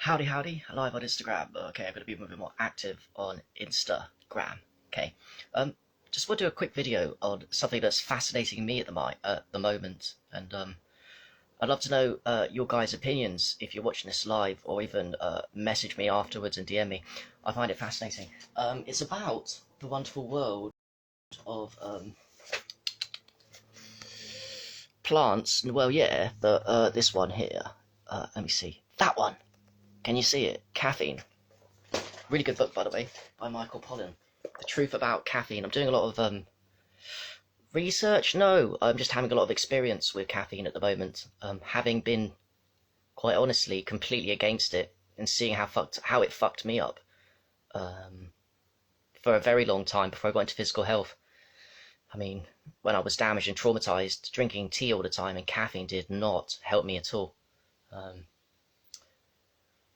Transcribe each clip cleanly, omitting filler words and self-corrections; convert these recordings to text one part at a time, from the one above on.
Howdy, live on Instagram. Okay, I'm going to be a bit more active on Instagram. Okay, just want to do a quick video on something that's fascinating me at the moment, and I'd love to know your guys' opinions if you're watching this live, or even message me afterwards and DM me. I find it fascinating. It's about the wonderful world of plants. Well, yeah, but this one here. Let me see that one. Can you see it? Caffeine. Really good book, by the way, by Michael Pollan. The Truth About Caffeine. I'm doing a lot of research. No, I'm just having a lot of experience with caffeine at the moment. Having been, quite honestly, completely against it and seeing how it fucked me up for a very long time before I got into physical health. I mean, when I was damaged and traumatized, drinking tea all the time and caffeine did not help me at all.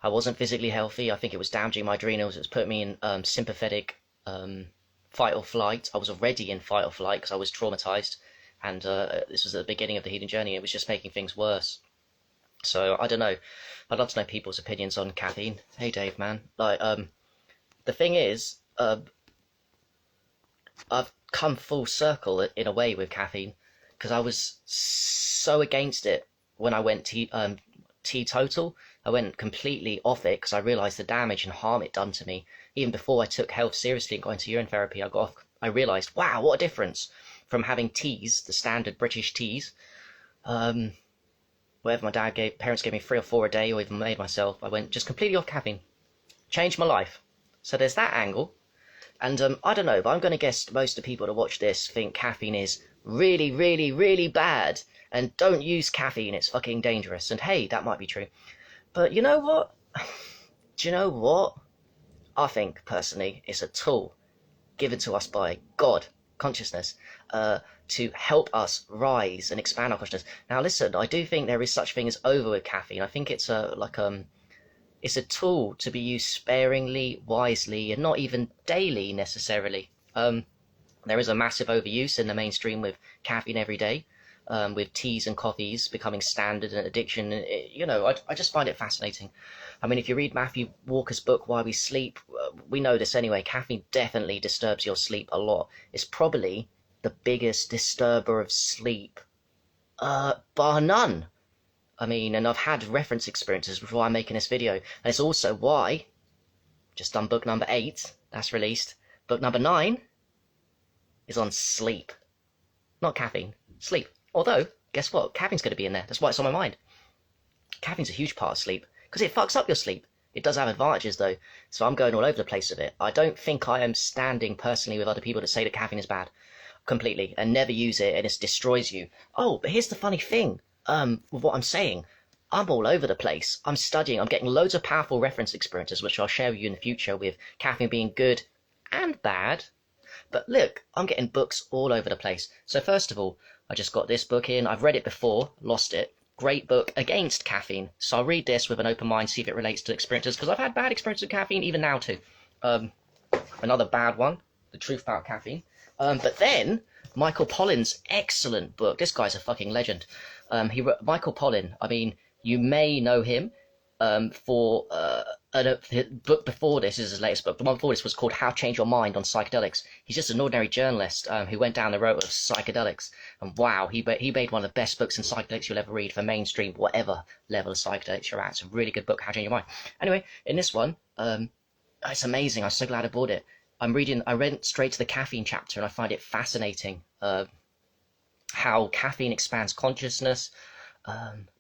I wasn't physically healthy. I think it was damaging my adrenals. It was putting me in sympathetic fight or flight. I was already in fight or flight because I was traumatized, and this was at the beginning of the healing journey. It was just making things worse. So I don't know. I'd love to know people's opinions on caffeine. Hey Dave, man. Like, the thing is, I've come full circle in a way with caffeine because I was so against it when I went teetotal. I went completely off it because I realised the damage and harm it done to me. Even before I took health seriously and got into urine therapy, I realised, wow, what a difference from having teas, the standard British teas, whatever my parents gave me 3 or 4 a day, or even made myself. I went just completely off caffeine. Changed my life. So there's that angle. And I don't know, but I'm going to guess most of the people that watch this think caffeine is really, really, really bad. And don't use caffeine, it's fucking dangerous. And hey, that might be true. But you know what? Do you know what? I think, personally, it's a tool given to us by God, consciousness, to help us rise and expand our consciousness. Now listen, I do think there is such thing as over with caffeine. I think it's it's a tool to be used sparingly, wisely, and not even daily necessarily. There is a massive overuse in the mainstream with caffeine every day. With teas and coffees becoming standard and addiction. I just find it fascinating. I mean, if you read Matthew Walker's book, Why We Sleep, we know this anyway, caffeine definitely disturbs your sleep a lot. It's probably the biggest disturber of sleep, bar none. I mean, and I've had reference experiences before I'm making this video, and it's also why, just done book number 8, that's released. Book number 9 is on sleep. Not caffeine, sleep. Although, guess what? Caffeine's going to be in there. That's why it's on my mind. Caffeine's a huge part of sleep, because it fucks up your sleep. It does have advantages, though, so I'm going all over the place with it. I don't think I am standing personally with other people that say that caffeine is bad, completely, and never use it, and it destroys you. Oh, but here's the funny thing, with what I'm saying. I'm all over the place. I'm studying. I'm getting loads of powerful reference experiences, which I'll share with you in the future, with caffeine being good and bad. But look, I'm getting books all over the place. So first of all, I just got this book in. I've read it before, lost it. Great book against caffeine. So I'll read this with an open mind, see if it relates to experiences, because I've had bad experiences with caffeine, even now too. Another bad one, The Truth About Caffeine. But then, Michael Pollan's excellent book. This guy's a fucking legend. Michael Pollan, I mean, you may know him for the book before this is his latest book. The one before this was called How to Change Your Mind on Psychedelics. He's just an ordinary journalist who went down the road of psychedelics. And wow, he made one of the best books in psychedelics you'll ever read for mainstream, whatever level of psychedelics you're at. It's a really good book, How to Change Your Mind. Anyway, in this one, it's amazing. I'm so glad I bought it. I went straight to the caffeine chapter, and I find it fascinating how caffeine expands consciousness.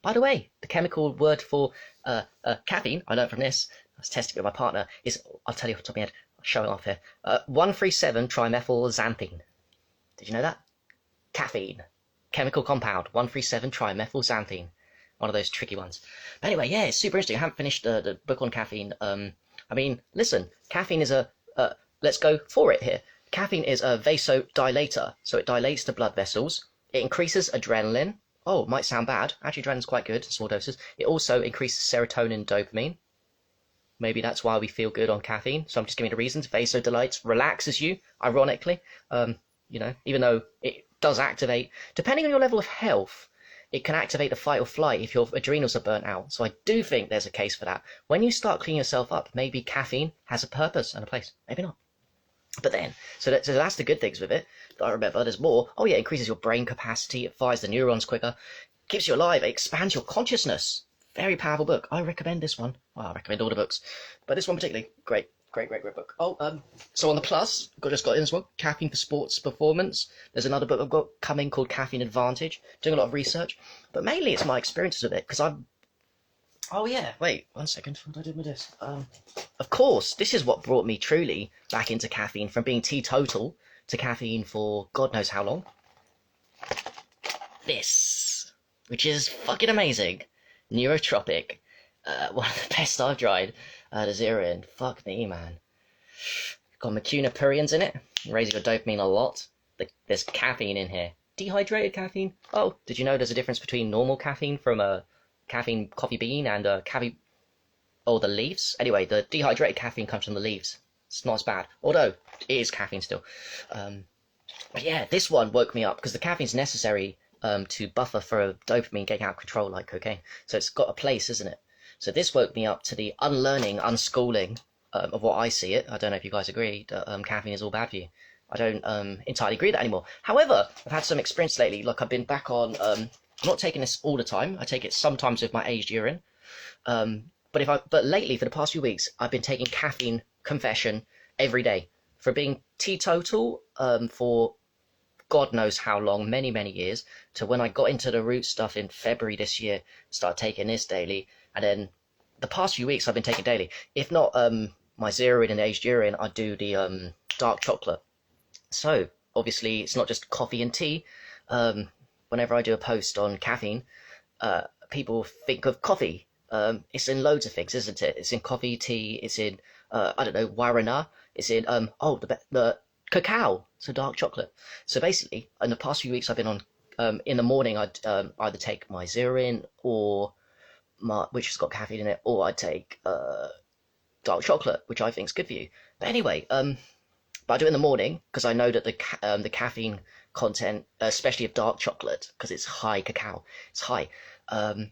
By the way, the chemical word for caffeine, I learned from this, I was testing it with my partner, is, I'll tell you off the top of my head, I'll show it off here, 137-trimethylxanthine. Did you know that? Caffeine. Chemical compound, 137-trimethylxanthine. One of those tricky ones. But anyway, yeah, it's super interesting. I haven't finished the book on caffeine. I mean, listen, caffeine is let's go for it here. Caffeine is a vasodilator, so it dilates the blood vessels. It increases adrenaline. Oh, might sound bad. Actually, adrenaline's quite good, small doses. It also increases serotonin and dopamine. Maybe that's why we feel good on caffeine. So I'm just giving the reasons. Vasodilates, relaxes you, ironically. Even though it does activate, depending on your level of health, it can activate the fight or flight if your adrenals are burnt out. So I do think there's a case for that. When you start cleaning yourself up, maybe caffeine has a purpose and a place. Maybe not. But then, so that's the good things with it. I remember there's more. Oh yeah, it increases your brain capacity, it fires the neurons quicker, keeps you alive, it expands your consciousness. Very powerful book. I recommend this one. Well, I recommend all the books, but this one particularly, great book. Oh, so on the plus, just got in as well, Caffeine for Sports Performance. There's another book I've got coming called Caffeine Advantage. Doing a lot of research, but mainly it's my experiences with it, because I'm... Oh yeah, wait, 1 second, what did I do with this? Of course, this is what brought me truly back into caffeine, from being teetotal to caffeine for God knows how long. This, which is fucking amazing. Neurotropic. One of the best I've tried. The zero in. Fuck me, man. Got macunapurians in it. Raising your dopamine a lot. There's caffeine in here. Dehydrated caffeine. Oh, did you know there's a difference between normal caffeine from a caffeine coffee bean and caffeine... Oh, the leaves? Anyway, the dehydrated caffeine comes from the leaves. It's not as bad. Although, it is caffeine still. But yeah, this one woke me up, because the caffeine's necessary to buffer for dopamine getting out of control like cocaine. So it's got a place, isn't it? So this woke me up to the unlearning, unschooling of what I see it. I don't know if you guys agree that caffeine is all bad for you. I don't entirely agree with that anymore. However, I've had some experience lately. Like, I've been back on... I'm not taking this all the time. I take it sometimes with my aged urine. But lately, for the past few weeks, I've been taking caffeine, confession, every day. For being teetotal for God knows how long, many, many years, to when I got into the root stuff in February this year, started taking this daily, and then the past few weeks I've been taking daily. If not my zero in and aged urine, I do the dark chocolate. So, obviously, it's not just coffee and tea. Whenever I do a post on caffeine, people think of coffee. It's in loads of things, isn't it? It's in coffee, tea, it's in, I don't know, guarana, it's in, the cacao, so dark chocolate. So basically, in the past few weeks I've been on, in the morning I'd either take my Zerin, or which has got caffeine in it, or I'd take dark chocolate, which I think is good for you. But anyway, but I do it in the morning, because I know that the caffeine content, especially of dark chocolate, because it's high cacao, it's high, and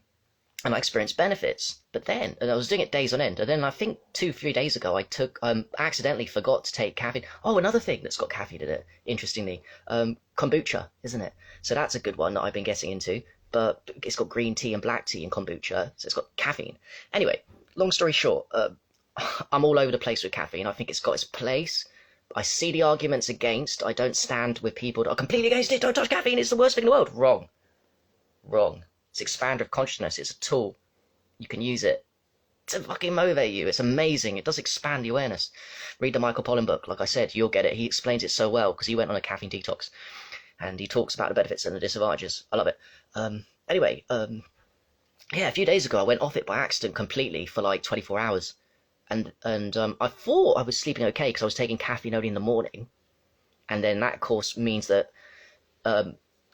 I experienced benefits. But then, and I was doing it days on end, and then I think 2-3 days ago I took, accidentally forgot to take caffeine. Oh, another thing that's got caffeine in it, interestingly, kombucha, isn't it? So that's a good one that I've been getting into, but it's got green tea and black tea in kombucha, so it's got caffeine. Anyway, long story short, I'm all over the place with caffeine. I think it's got its place. I see the arguments against. I don't stand with people that are completely against it. Don't touch caffeine, it's the worst thing in the world. Wrong. It's expander of consciousness. It's a tool. You can use it to fucking motivate you. It's amazing. It does expand the awareness. Read the Michael Pollan book. Like I said, you'll get it. He explains it so well, because he went on a caffeine detox, and he talks about the benefits and the disadvantages. I love it. Anyway, yeah, a few days ago I went off it by accident completely for like 24 hours. And I thought I was sleeping okay, because I was taking caffeine only in the morning. And then that, of course, means that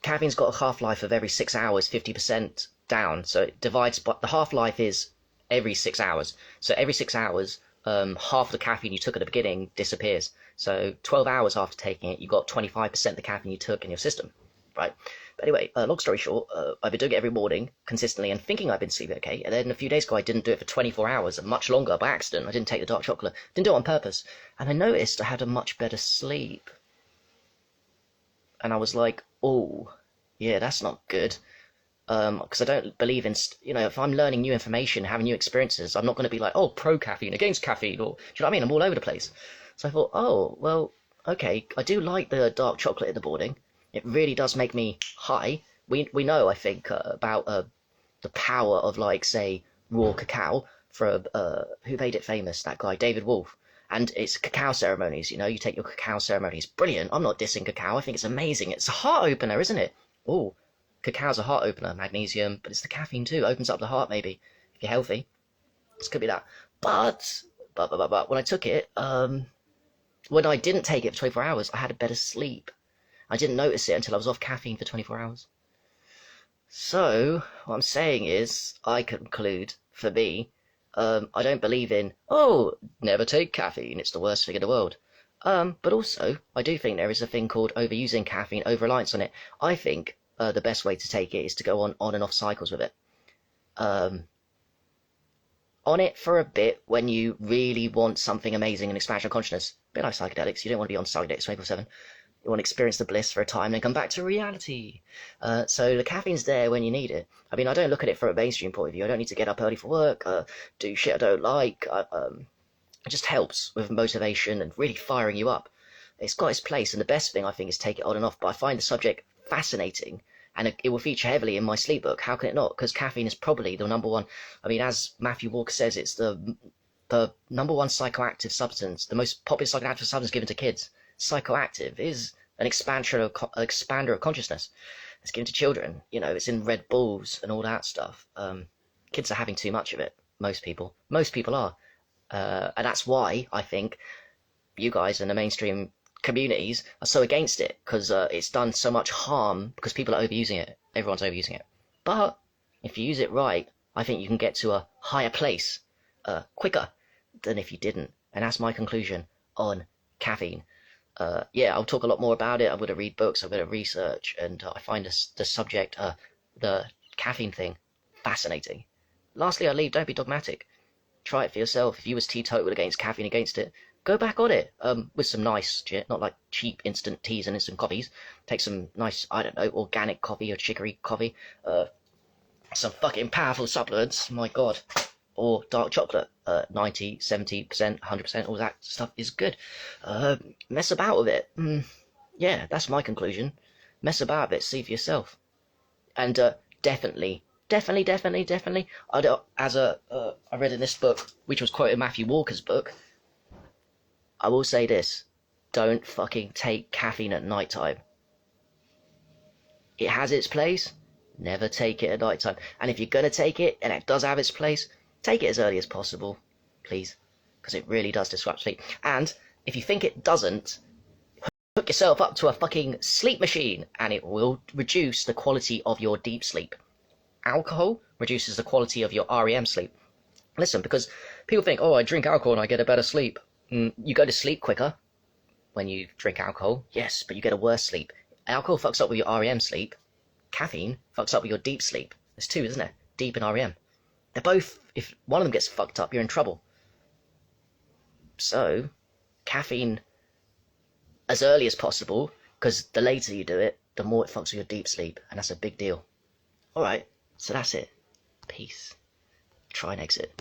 caffeine's got a half-life of every 6 hours, 50% down. So it divides, but the half-life is every 6 hours. So every 6 hours, half the caffeine you took at the beginning disappears. So 12 hours after taking it, you got 25% of the caffeine you took in your system, right? But anyway, long story short, I've been doing it every morning consistently and thinking I've been sleeping okay. And then a few days ago, I didn't do it for 24 hours and much longer by accident. I didn't take the dark chocolate. Didn't do it on purpose. And I noticed I had a much better sleep. And I was like, oh, yeah, that's not good. Because I don't believe in, if I'm learning new information, having new experiences, I'm not going to be like, oh, pro caffeine, against caffeine, or, do you know what I mean? I'm all over the place. So I thought, oh, well, okay, I do like the dark chocolate in the morning. It really does make me high. We know, I think, about the power of, like, say, raw cacao for, who made it famous, that guy, David Wolf. And it's cacao ceremonies, you take your cacao ceremonies. Brilliant. I'm not dissing cacao. I think it's amazing. It's a heart opener, isn't it? Oh, cacao's a heart opener, magnesium, but it's the caffeine too. Opens up the heart, maybe, if you're healthy. This could be that. But when I took it, when I didn't take it for 24 hours, I had a better sleep. I didn't notice it until I was off caffeine for 24 hours. So, what I'm saying is, I conclude, for me, I don't believe in, never take caffeine, it's the worst thing in the world. But also, I do think there is a thing called overusing caffeine, over-reliance on it. I think the best way to take it is to go on and off cycles with it. On it for a bit when you really want something amazing and expansion of consciousness. A bit like psychedelics, you don't want to be on psychedelics 24/7. You want to experience the bliss for a time and come back to reality. So the caffeine's there when you need it. I mean, I don't look at it from a mainstream point of view. I don't need to get up early for work, do shit I don't like. It just helps with motivation and really firing you up. It's got its place, and the best thing I think is take it on and off. But I find the subject fascinating, and it will feature heavily in my sleep book. How can it not? Because caffeine is probably the number one. I mean, as Matthew Walker says, it's the number one psychoactive substance, the most popular psychoactive substance given to kids. Psychoactive is an expander of consciousness. It's given to children. You know, it's in Red Bulls and all that stuff. Kids are having too much of it. Most people are, and that's why I think you guys in the mainstream communities are so against it, because it's done so much harm because people are overusing it. Everyone's overusing it. But if you use it right, I think you can get to a higher place quicker than if you didn't. And that's my conclusion on caffeine. Yeah, I'll talk a lot more about it. I'm going to read books, I'm going to research, and I find the subject, the caffeine thing, fascinating. Lastly, I leave, don't be dogmatic. Try it for yourself. If you was teetotal against caffeine, against it, go back on it, with some nice shit, not like cheap instant teas and instant coffees. Take some nice, I don't know, organic coffee or chicory coffee, some fucking powerful supplements, my god, or dark chocolate, 90, 70%, 100%, all that stuff is good. Mess about with it. Yeah, that's my conclusion. Mess about with it, see for yourself. And definitely, I read in this book, which was quoted in Matthew Walker's book, I will say this, don't fucking take caffeine at night time. It has its place, never take it at night time. And if you're going to take it, and it does have its place, take it as early as possible, please, because it really does disrupt sleep. And if you think it doesn't, hook yourself up to a fucking sleep machine, and it will reduce the quality of your deep sleep. Alcohol reduces the quality of your REM sleep. Listen, because people think, oh, I drink alcohol and I get a better sleep. You go to sleep quicker when you drink alcohol, yes, but you get a worse sleep. Alcohol fucks up with your REM sleep. Caffeine fucks up with your deep sleep. There's two, isn't there? Deep and REM. They're both, if one of them gets fucked up, you're in trouble. So, caffeine as early as possible, because the later you do it, the more it fucks with your deep sleep, and that's a big deal. Alright, so that's it. Peace. Try and exit.